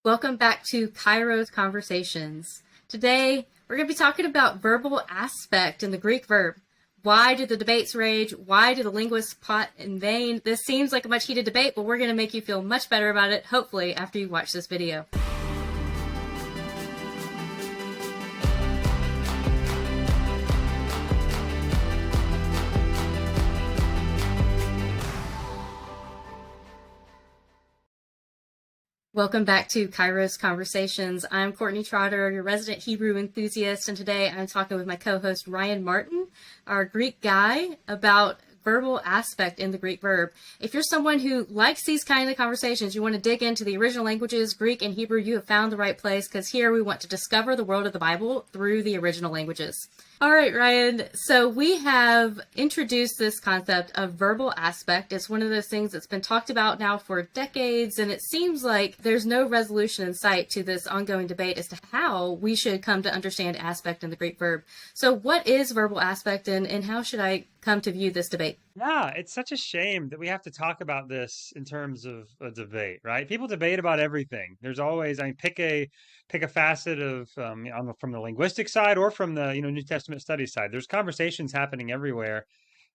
Welcome back to Kairos Conversations. Today, we're going to be talking about verbal aspect in the Greek verb. Why do the debates rage? Why do the linguists plot in vain? This seems like a much heated debate, but we're going to make you feel much better about it, hopefully, after you watch this video. Welcome back to Kairos Conversations. I'm Courtney Trotter, your resident Hebrew enthusiast, and today I'm talking with my co-host Ryan Martin, our Greek guy, about verbal aspect in the Greek verb. If you're someone who likes these kind of conversations, you want to dig into the original languages, Greek and Hebrew, you have found the right place, because here we want to discover the world of the Bible through the original languages. All right, Ryan, so we have introduced this concept of verbal aspect. It's one of those things that's been talked about now for decades, and it seems like there's no resolution in sight to this ongoing debate as to how we should come to understand aspect in the Greek verb. So what is verbal aspect, and how should I come to view this debate? Yeah, it's such a shame that we have to talk about this in terms of a debate, right? People debate about everything. There's always, pick a facet of from the linguistic side or from the New Testament study side. There's conversations happening everywhere.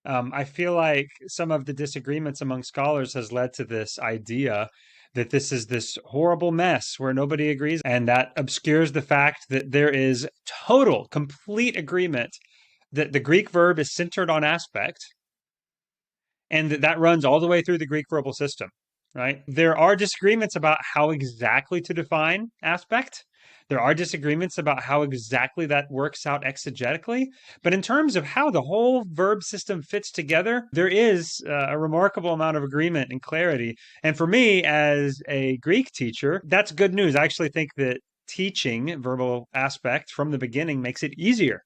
I feel like some of the disagreements among scholars has led to this idea that this is this horrible mess where nobody agrees, and that obscures the fact that there is total, complete agreement that the Greek verb is centered on aspect, and that runs all the way through the Greek verbal system, right? There are disagreements about how exactly to define aspect. There are disagreements about how exactly that works out exegetically. But in terms of how the whole verb system fits together, there is a remarkable amount of agreement and clarity. And for me, as a Greek teacher, that's good news. I actually think that teaching verbal aspect from the beginning makes it easier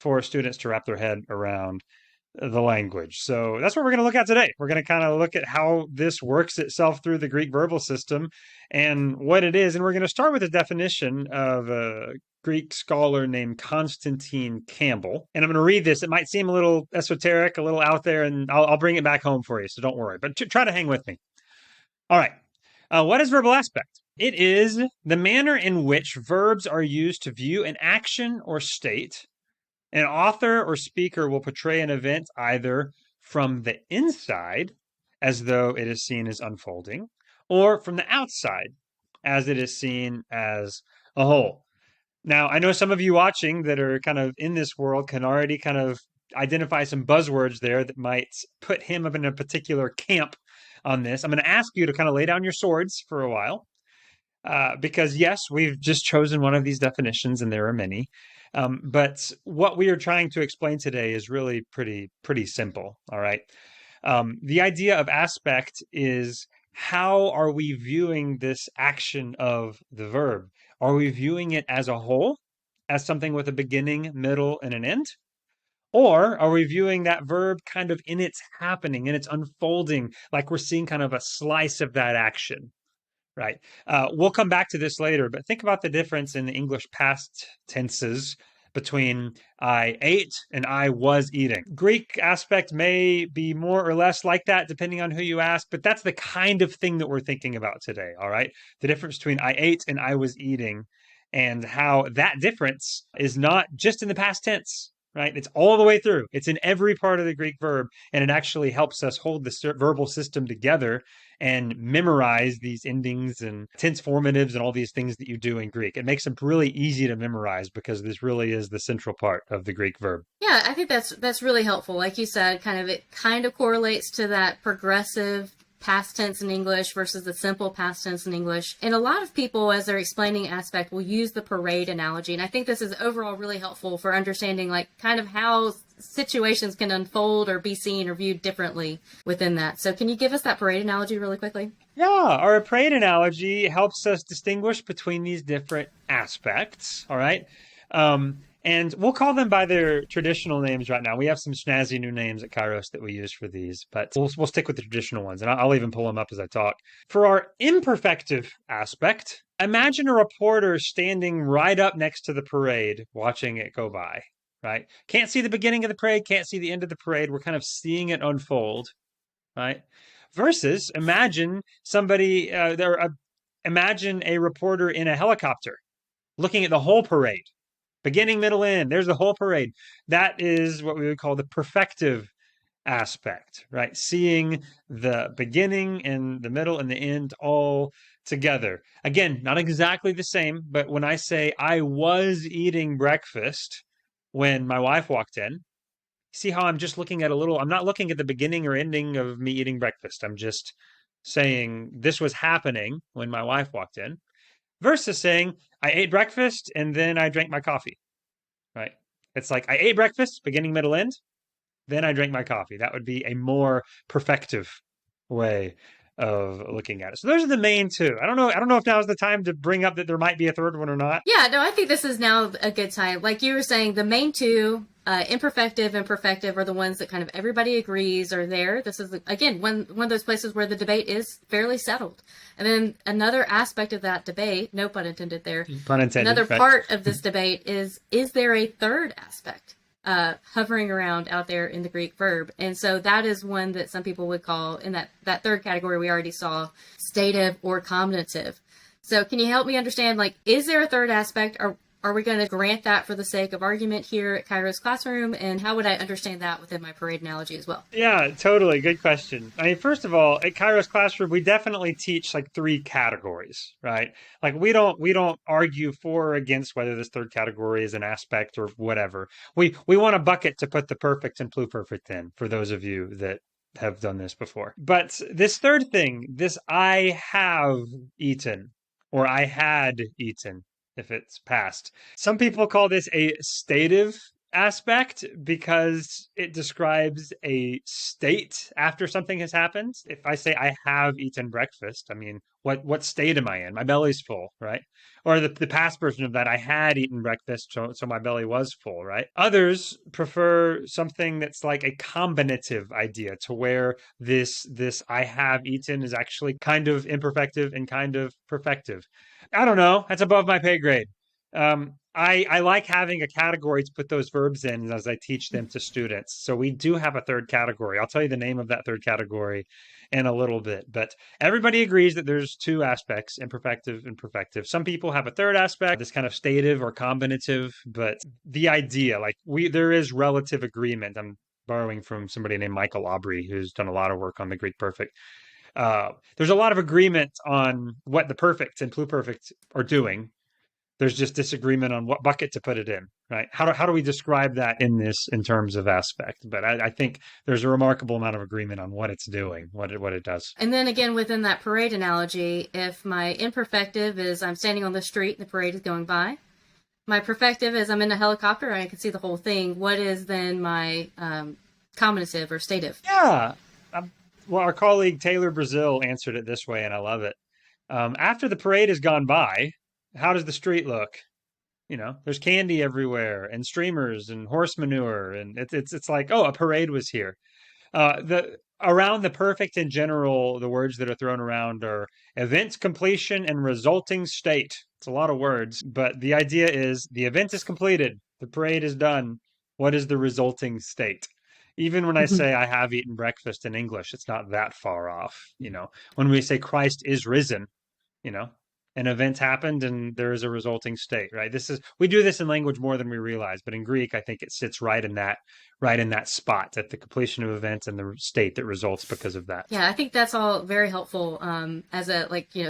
for students to wrap their head around the language. So that's what we're going to look at today. We're going to kind of look at how this works itself through the Greek verbal system and what it is. And we're going to start with a definition of a Greek scholar named Constantine Campbell. And I'm going to read this. It might seem a little esoteric, a little out there, and I'll bring it back home for you. So don't worry, but try to hang with me. All right. What is verbal aspect? It is the manner in which verbs are used to view an action or state. An author or speaker will portray an event either from the inside, as though it is seen as unfolding, or from the outside, as it is seen as a whole. Now, I know some of you watching that are kind of in this world can already kind of identify some buzzwords there that might put him up in a particular camp on this. I'm going to ask you to kind of lay down your swords for a while, because yes, we've just chosen one of these definitions, and there are many. But what we are trying to explain today is really pretty simple. All right. The idea of aspect is, how are we viewing this action of the verb? Are we viewing it as a whole, as something with a beginning, middle, and an end? Or are we viewing that verb kind of in its happening, in its unfolding, like we're seeing kind of a slice of that action? Right. We'll come back to this later, but think about the difference in the English past tenses between I ate and I was eating. Greek aspect may be more or less like that, depending on who you ask, but that's the kind of thing that we're thinking about today. All right. The difference between I ate and I was eating, and how that difference is not just in the past tense. Right? It's all the way through. It's in every part of the Greek verb, and it actually helps us hold the verbal system together and memorize these endings and tense formatives and all these things that you do in Greek. It makes them really easy to memorize because this really is the central part of the Greek verb. Yeah, I think that's really helpful. Like you said, it kind of correlates to that progressive past tense in English versus the simple past tense in English. And a lot of people, as they're explaining aspect, will use the parade analogy. And I think this is overall really helpful for understanding kind of how situations can unfold or be seen or viewed differently within that. So can you give us that parade analogy really quickly? Yeah, our parade analogy helps us distinguish between these different aspects. All right. And we'll call them by their traditional names right now. We have some snazzy new names at Kairos that we use for these, but we'll stick with the traditional ones, and I'll even pull them up as I talk. For our imperfective aspect, imagine a reporter standing right up next to the parade, watching it go by, right? Can't see the beginning of the parade, can't see the end of the parade. We're kind of seeing it unfold, right? Versus, imagine somebody, Imagine a reporter in a helicopter looking at the whole parade, beginning, middle, end. There's the whole parade. That is what we would call the perfective aspect, right? Seeing the beginning and the middle and the end all together. Again, not exactly the same, but when I say I was eating breakfast when my wife walked in, see how I'm just looking at a little, I'm not looking at the beginning or ending of me eating breakfast. I'm just saying this was happening when my wife walked in versus saying I ate breakfast and then I drank my coffee, right? It's like I ate breakfast, beginning, middle, end. Then I drank my coffee. That would be a more perfective way of looking at it. So those are the main two. I don't know. I don't know if now is the time to bring up that there might be a third one or not. Yeah, no, I think this is now a good time. Like you were saying, the main two, imperfective and perfective, are the ones that kind of everybody agrees are there. This is, again, one of those places where the debate is fairly settled. And then another aspect of that debate, no pun intended there, Pun intended. another Right? part of this debate is there a third aspect hovering around out there in the Greek verb? And so that is one that some people would call, in that third category we already saw, stative or combinative. So can you help me understand, like, is there a third aspect? Are we going to grant that for the sake of argument here at Kairos Classroom? And how would I understand that within my parade analogy as well? Yeah, totally. Good question. I mean, first of all, at Kairos Classroom, we definitely teach like three categories, right? Like we don't argue for or against whether this third category is an aspect or whatever. We want a bucket to put the perfect and pluperfect in, for those of you that have done this before. But this third thing, this I have eaten or I had eaten, if it's past. Some people call this a stative aspect because it describes a state after something has happened. If I say I have eaten breakfast, I mean, what state am I in? My belly's full, right? Or the past version of that, I had eaten breakfast, so my belly was full, right? Others prefer something that's like a combinative idea, to where this I have eaten is actually kind of imperfective and kind of perfective. I don't know. That's above my pay grade. I like having a category to put those verbs in as I teach them to students. So we do have a third category. I'll tell you the name of that third category in a little bit. But everybody agrees that there's two aspects, imperfective and perfective. Some people have a third aspect, this kind of stative or combinative, but the idea, like there is relative agreement. I'm borrowing from somebody named Michael Aubrey, who's done a lot of work on the Greek perfect. There's a lot of agreement on what the perfect and pluperfect are doing. There's just disagreement on what bucket to put it in, right? How do we describe that in terms of aspect? But I think there's a remarkable amount of agreement on what it's doing, what it does. And then again, within that parade analogy, if my imperfective is I'm standing on the street and the parade is going by, my perfective is I'm in a helicopter and I can see the whole thing. What is then my combinative or stative? Yeah. Well, our colleague Taylor Brazil answered it this way, and I love it. After the parade has gone by, how does the street look? There's candy everywhere and streamers and horse manure, and it's like, oh, a parade was here. The Around the perfect in general, the words that are thrown around are event completion and resulting state. It's a lot of words, but the idea is the event is completed, the parade is done. What is the resulting state? Even when I say I have eaten breakfast in English, it's not that far off. When we say Christ is risen, you know, an event happened and there is a resulting state, right? We do this in language more than we realize, but in Greek, I think it sits right in that spot at the completion of events and the state that results because of that. Yeah, I think that's all very helpful as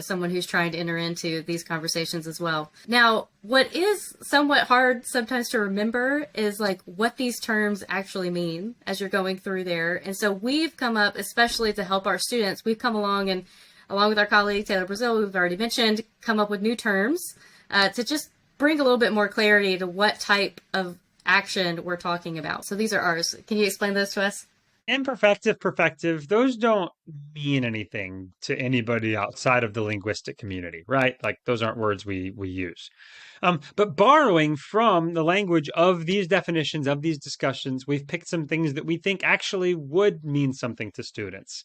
someone who's trying to enter into these conversations as well. Now, what is somewhat hard sometimes to remember is like what these terms actually mean as you're going through there. And so we've come up, especially to help our students, we've come along and along with our colleague Taylor Brazil, we've already mentioned, come up with new terms to just bring a little bit more clarity to what type of action we're talking about. So these are ours. Can you explain those to us? Imperfective, perfective, those don't mean anything to anybody outside of the linguistic community, right? Like those aren't words we use. But borrowing from the language of these definitions, of these discussions, we've picked some things that we think actually would mean something to students.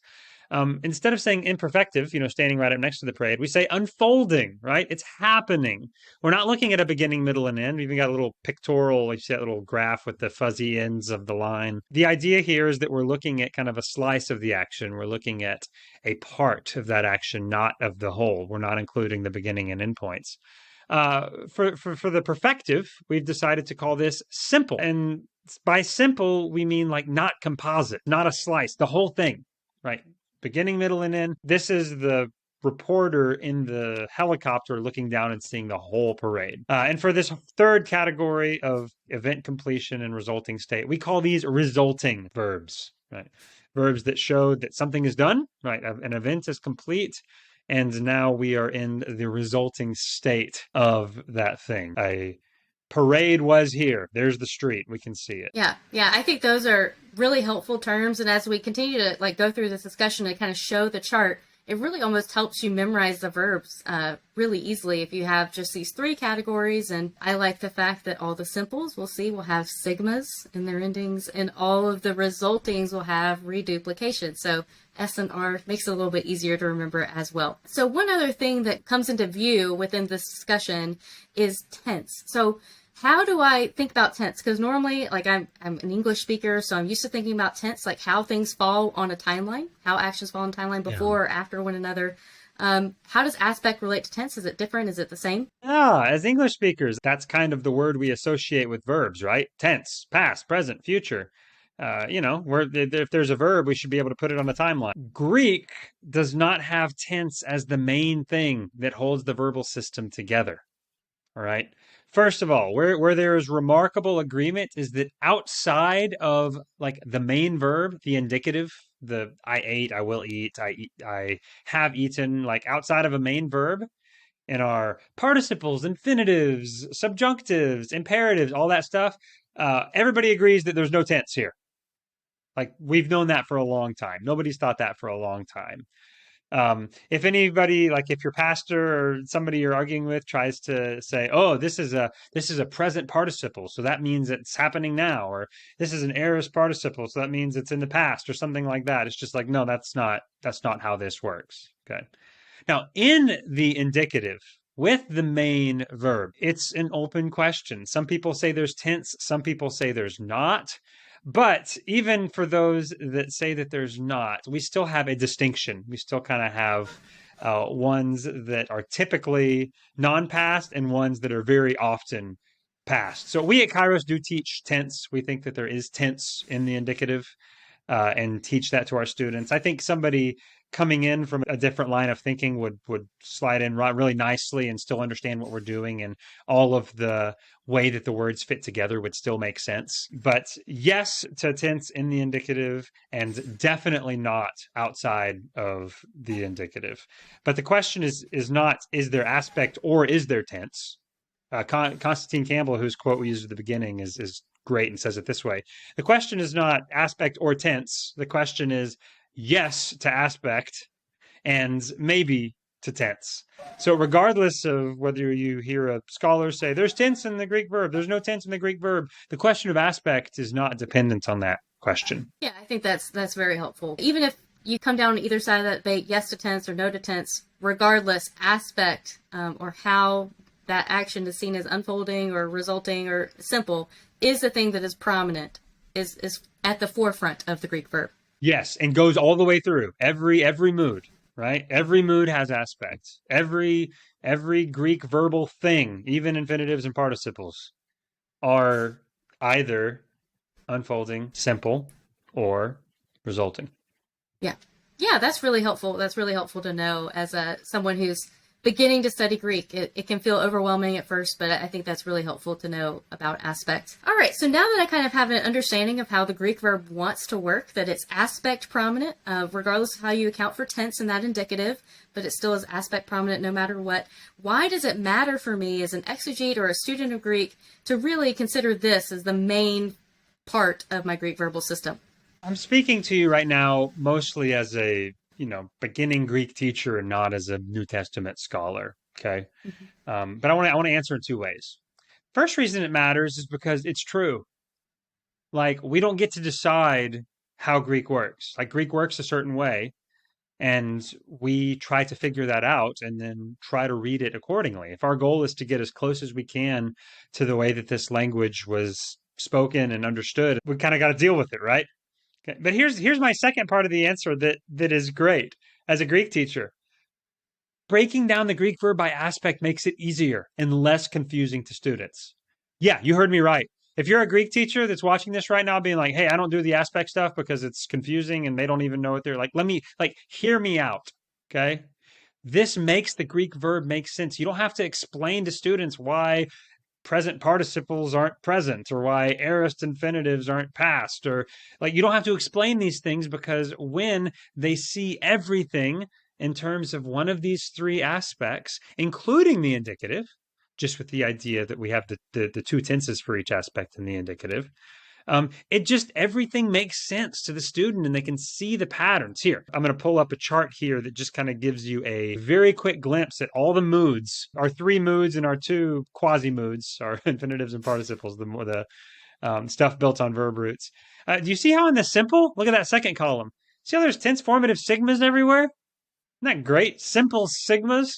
Instead of saying imperfective, standing right up next to the parade, we say unfolding, right? It's happening. We're not looking at a beginning, middle, and end. We've even got a little pictorial, you see that little graph with the fuzzy ends of the line. The idea here is that we're looking at kind of a slice of the action. We're looking at a part of that action, not of the whole. We're not including the beginning and end points. For the perfective, we've decided to call this simple. And by simple, we mean like not composite, not a slice, the whole thing, right? Beginning, middle, and end. This is the reporter in the helicopter looking down and seeing the whole parade. And for this third category of event completion and resulting state, we call these resulting verbs, right? Verbs that show that something is done, right? An event is complete. And now we are in the resulting state of that thing. A parade was here. There's the street. We can see it. Yeah, yeah. I think those are really helpful terms. And as we continue to go through this discussion and kind of show the chart, it really almost helps you memorize the verbs really easily if you have just these three categories. And I like the fact that all the simples we'll see will have sigmas in their endings, and all of the resultings will have reduplication. So S and R makes it a little bit easier to remember as well. So one other thing that comes into view within this discussion is tense. So how do I think about tense? Because normally, I'm an English speaker, so I'm used to thinking about tense, like how things fall on a timeline, how actions fall on a timeline before or after one another. How does aspect relate to tense? Is it different? Is it the same? As English speakers, that's kind of the word we associate with verbs, right? Tense, past, present, future. If there's a verb, we should be able to put it on the timeline. Greek does not have tense as the main thing that holds the verbal system together. All right. First of all, where there is remarkable agreement is that outside of the main verb, the indicative, the I ate, I will eat, I have eaten, outside of a main verb, in our participles, infinitives, subjunctives, imperatives, all that stuff, everybody agrees that there's no tense here. We've known that for a long time. Nobody's thought that for a long time. If anybody, if your pastor or somebody you're arguing with tries to say, "Oh, this is a present participle, so that means it's happening now," or "This is an aorist participle, so that means it's in the past," or something like that, it's just no, that's not how this works. Okay. Now, in the indicative, with the main verb, it's an open question. Some people say there's tense, some people say there's not. But even for those that say that there's not, we still have a distinction. We still kind of have ones that are typically non-past and ones that are very often past. So we at Kairos do teach tense. We think that there is tense in the indicative and teach that to our students. I think somebody coming in from a different line of thinking would slide in really nicely and still understand what we're doing, and all of the way that the words fit together would still make sense. But yes to tense in the indicative, and definitely not outside of the indicative. But the question is not, is there aspect or is there tense? Constantine Campbell, whose quote we used at the beginning, is great and says it this way. The question is not aspect or tense. The question is yes to aspect and maybe to tense. So regardless of whether you hear a scholar say there's tense in the Greek verb, there's no tense in the Greek verb, the question of aspect is not dependent on that question. Yeah, I think that's very helpful. Even if you come down to either side of that debate, yes to tense or no to tense, regardless, aspect or how that action is seen as unfolding or resulting or simple is the thing that is prominent, is at the forefront of the Greek verb. Yes, and goes all the way through every mood, right? Every mood has aspects. Every Greek verbal thing, even infinitives and participles, are either unfolding, simple, or resulting. Yeah, that's really helpful. That's really helpful to know as someone who's beginning to study Greek. It can feel overwhelming at first, but I think that's really helpful to know about aspect. All right, so now that I kind of have an understanding of how the Greek verb wants to work, that it's aspect prominent, regardless of how you account for tense in that indicative, but it still is aspect prominent no matter what, why does it matter for me as an exegete or a student of Greek to really consider this as the main part of my Greek verbal system? I'm speaking to you right now mostly as a beginning Greek teacher and not as a New Testament scholar. Okay. Mm-hmm. But I want to answer in two ways. First reason it matters is because it's true. We don't get to decide how Greek works. Greek works a certain way. And we try to figure that out and then try to read it accordingly. If our goal is to get as close as we can to the way that this language was spoken and understood, we kind of got to deal with it, right? Okay. But here's my second part of the answer that is great. As a Greek teacher, breaking down the Greek verb by aspect makes it easier and less confusing to students. Yeah, you heard me right. If you're a Greek teacher that's watching this right now being like, hey, I don't do the aspect stuff because it's confusing and they don't even know what they're like, hear me out. Okay. This makes the Greek verb make sense. You don't have to explain to students why present participles aren't present or why aorist infinitives aren't past, or like you don't have to explain these things, because when they see everything in terms of one of these three aspects, including the indicative, just with the idea that we have the two tenses for each aspect in the indicative, it just, everything makes sense to the student and they can see the patterns. Here, I'm going to pull up a chart here that just kind of gives you a very quick glimpse at all the moods, our three moods and our two quasi moods, our infinitives and participles, the stuff built on verb roots. Do you see how in the simple, look at that second column. See how there's tense formative sigmas everywhere? Isn't that great? Simple sigmas.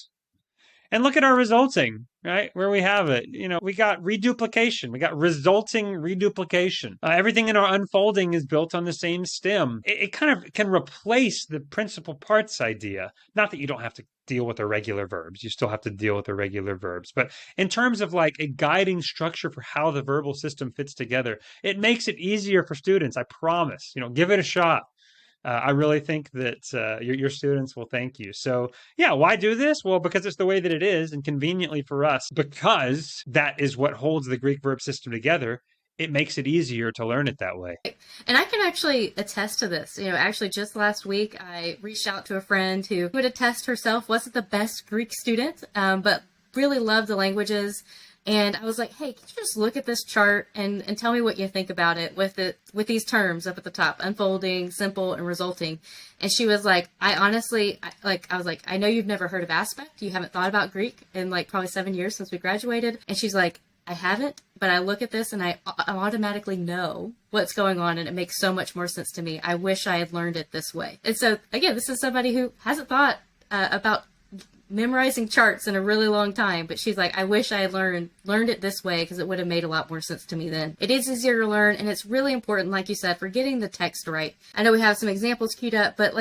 And look at our resulting, right? Where we have it. We got reduplication. We got resulting reduplication. Everything in our unfolding is built on the same stem. It kind of can replace the principal parts idea. Not that you don't have to deal with irregular verbs. You still have to deal with irregular verbs. But in terms of like a guiding structure for how the verbal system fits together, it makes it easier for students. I promise. Give it a shot. I really think that your students will thank you. So yeah, why do this? Well, because it's the way that it is, and conveniently for us, because that is what holds the Greek verb system together, it makes it easier to learn it that way. And I can actually attest to this. Actually just last week, I reached out to a friend who would attest herself wasn't the best Greek student, but really loved the languages. And I was like, hey, can you just look at this chart and tell me what you think about it with these terms up at the top, unfolding, simple, and resulting. And she was like, I was like, I know you've never heard of aspect. You haven't thought about Greek in like probably 7 years since we graduated. And she's like, I haven't, but I look at this and I automatically know what's going on, and it makes so much more sense to me. I wish I had learned it this way. And so, again, this is somebody who hasn't thought about memorizing charts in a really long time, but she's like, I wish I had learned it this way because it would have made a lot more sense to me then. It is easier to learn, and it's really important, like you said, for getting the text right. I know we have some examples queued up, but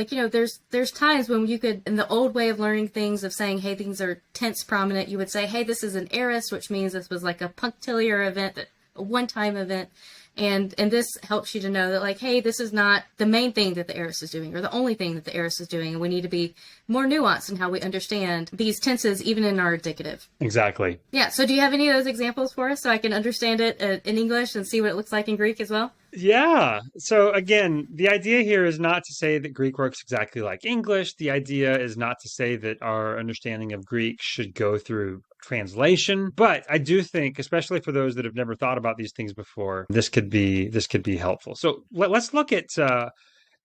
there's times when you could, in the old way of learning things, of saying, hey, things are tense prominent, you would say, hey, this is an aorist, which means this was like a punctiliar event, a one-time event. And this helps you to know that, like, hey, this is not the main thing that the aorist is doing or the only thing that the aorist is doing. And we need to be more nuanced in how we understand these tenses, even in our indicative. Exactly. Yeah. So do you have any of those examples for us so I can understand it in English and see what it looks like in Greek as well? Yeah. So again, the idea here is not to say that Greek works exactly like English. The idea is not to say that our understanding of Greek should go through translation. But I do think, especially for those that have never thought about these things before, this could be helpful. So let's look at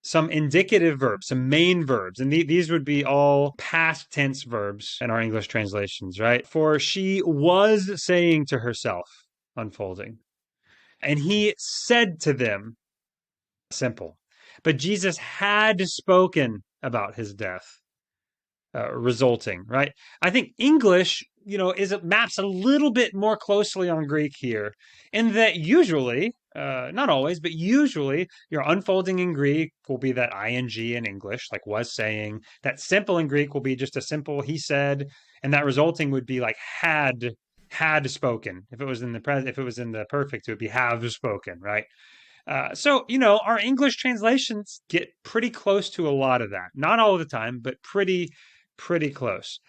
some indicative verbs, some main verbs. And these would be all past tense verbs in our English translations, right? For she was saying to herself, unfolding. And he said to them, simple. But Jesus had spoken about his death, resulting, right? I think English, it maps a little bit more closely on Greek here, in that usually, not always, but usually your unfolding in Greek will be that ing in English, like was saying. That simple in Greek will be just a simple he said, and that resulting would be like had spoken. If it was in the perfect, it would be have spoken, right? So our English translations get pretty close to a lot of that. Not all the time, but pretty close.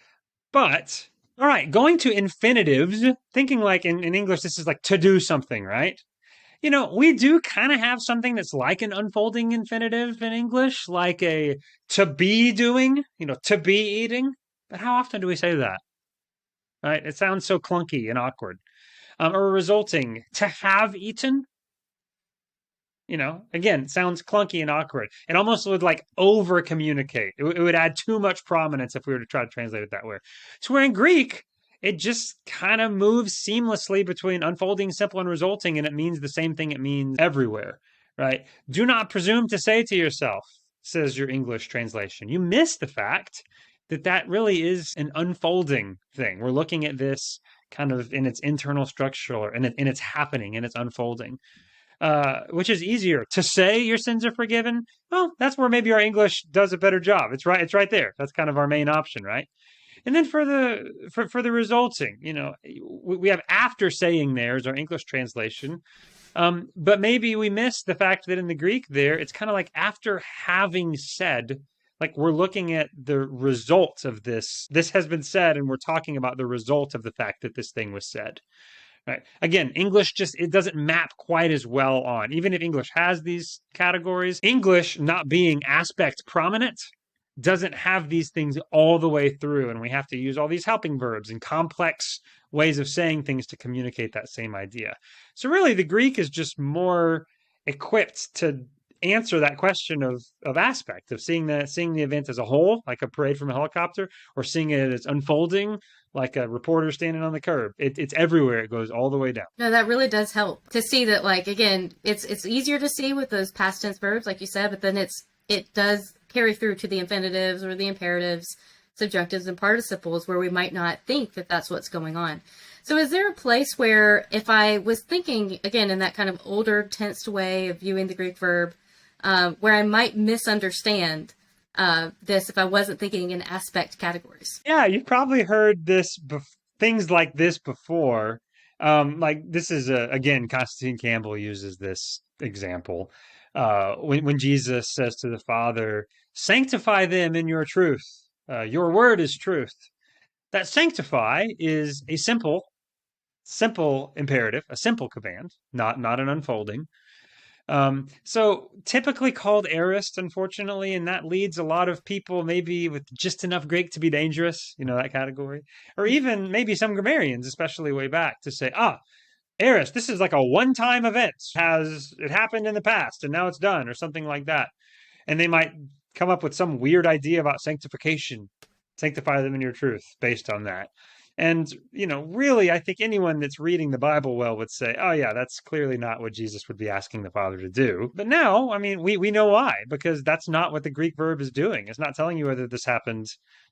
But all right, going to infinitives, thinking like in English, this is like to do something, right? We do kind of have something that's like an unfolding infinitive in English, like a to be doing, to be eating. But how often do we say that? Right? It sounds so clunky and awkward. Or resulting, to have eaten. Again, sounds clunky and awkward. It almost would like over communicate. It would add too much prominence if we were to try to translate it that way. So where in Greek, it just kind of moves seamlessly between unfolding, simple, and resulting, and it means the same thing it means everywhere, right? Do not presume to say to yourself, says your English translation. You miss the fact that that really is an unfolding thing. We're looking at this kind of in its internal structure and in its happening and its unfolding, which is easier to say your sins are forgiven. Well, that's where maybe our English does a better job. It's right. It's right there. That's kind of our main option, right? And then for the resulting, we have after saying there's our English translation, but maybe we miss the fact that in the Greek there, it's kind of like after having said, like we're looking at the result of this. This has been said, and we're talking about the result of the fact that this thing was said. Right. Again, English it doesn't map quite as well on. Even if English has these categories, English not being aspect prominent doesn't have these things all the way through. And we have to use all these helping verbs and complex ways of saying things to communicate that same idea. So really the Greek is just more equipped to answer that question of aspect, of seeing the event as a whole, like a parade from a helicopter, or seeing it as unfolding, like a reporter standing on the curb. It's everywhere. It goes all the way down. No, that really does help to see that, like, again, it's easier to see with those past tense verbs, like you said, but then it does carry through to the infinitives or the imperatives, subjunctives, and participles where we might not think that that's what's going on. So is there a place where if I was thinking, again, in that kind of older tensed way of viewing the Greek verb, where I might misunderstand this if I wasn't thinking in aspect categories? Yeah, you've probably heard things like this before. Like this is again, Constantine Campbell uses this example when Jesus says to the Father, "Sanctify them in your truth. Your word is truth." That sanctify is a simple imperative, a simple command, not an unfolding. So typically called aorist, unfortunately, and that leads a lot of people maybe with just enough Greek to be dangerous, that category, or even maybe some grammarians, especially way back, to say, aorist, this is like a one-time event. It happened in the past and now it's done, or something like that. And they might come up with some weird idea about sanctification, sanctify them in your truth based on that. And, really, I think anyone that's reading the Bible well would say, oh, yeah, that's clearly not what Jesus would be asking the Father to do. But now, I mean, we know why, because that's not what the Greek verb is doing. It's not telling you whether this happened,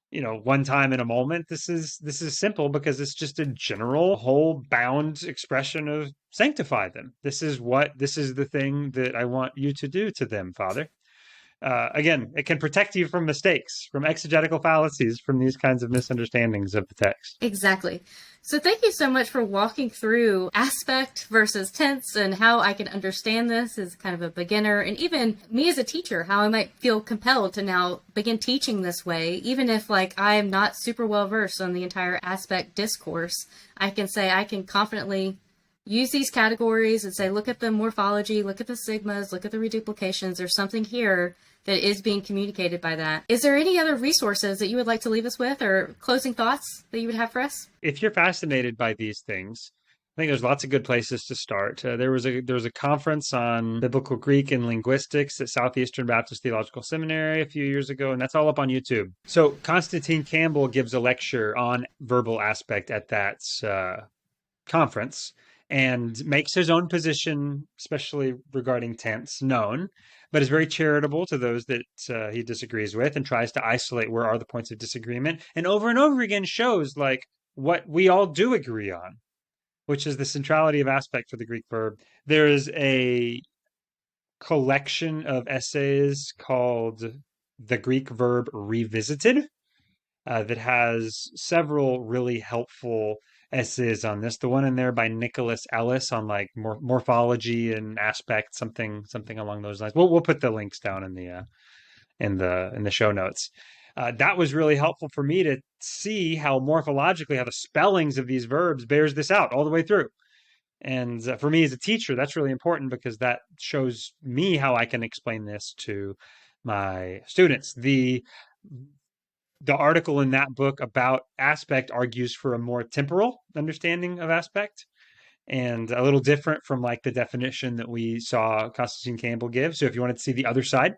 one time in a moment. This is simple because it's just a general whole bound expression of sanctify them. This is the thing that I want you to do to them, Father. Again, it can protect you from mistakes, from exegetical fallacies, from these kinds of misunderstandings of the text. Exactly. So thank you so much for walking through aspect versus tense and how I can understand this as kind of a beginner, and even me as a teacher, how I might feel compelled to now begin teaching this way, even if I am not super well versed on the entire aspect discourse. I can say I can confidently use these categories and say, look at the morphology, look at the sigmas, look at the reduplications. There's something here that is being communicated by that. Is there any other resources that you would like to leave us with, or closing thoughts that you would have for us? If you're fascinated by these things, I think there's lots of good places to start. There was a conference on biblical Greek and linguistics at Southeastern Baptist Theological Seminary a few years ago, and that's all up on YouTube. So Constantine Campbell gives a lecture on verbal aspect at that conference, and makes his own position, especially regarding tense, known, but is very charitable to those that he disagrees with, and tries to isolate where are the points of disagreement, and over again shows what we all do agree on, which is the centrality of aspect for the Greek verb. There is a collection of essays called The Greek Verb Revisited that has several really helpful essays on this. The one in there by Nicholas Ellis on morphology and aspect, something along those lines. We'll put the links down in the show notes. That was really helpful for me to see how morphologically, how the spellings of these verbs bears this out all the way through. And for me as a teacher, that's really important because that shows me how I can explain this to my students. The article in that book about aspect argues for a more temporal understanding of aspect, and a little different from the definition that we saw Constantine Campbell give. So if you wanted to see the other side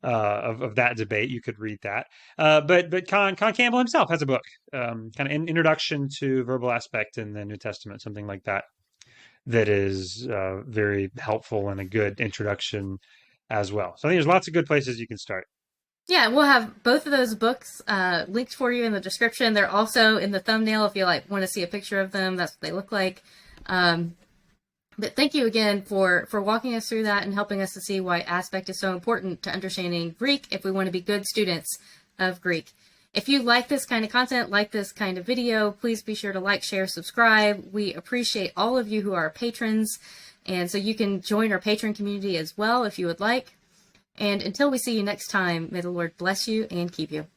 of that debate, you could read that. But Con Campbell himself has a book, kind of an introduction to verbal aspect in the New Testament, something like that, that is very helpful and a good introduction as well. So I think there's lots of good places you can start. Yeah, we'll have both of those books linked for you in the description. They're also in the thumbnail if you want to see a picture of them. That's what they look like. But thank you again for walking us through that and helping us to see why aspect is so important to understanding Greek if we want to be good students of Greek. If you like this kind of content, like this kind of video, please be sure to like, share, subscribe. We appreciate all of you who are patrons, and so you can join our patron community as well if you would like. And until we see you next time, may the Lord bless you and keep you.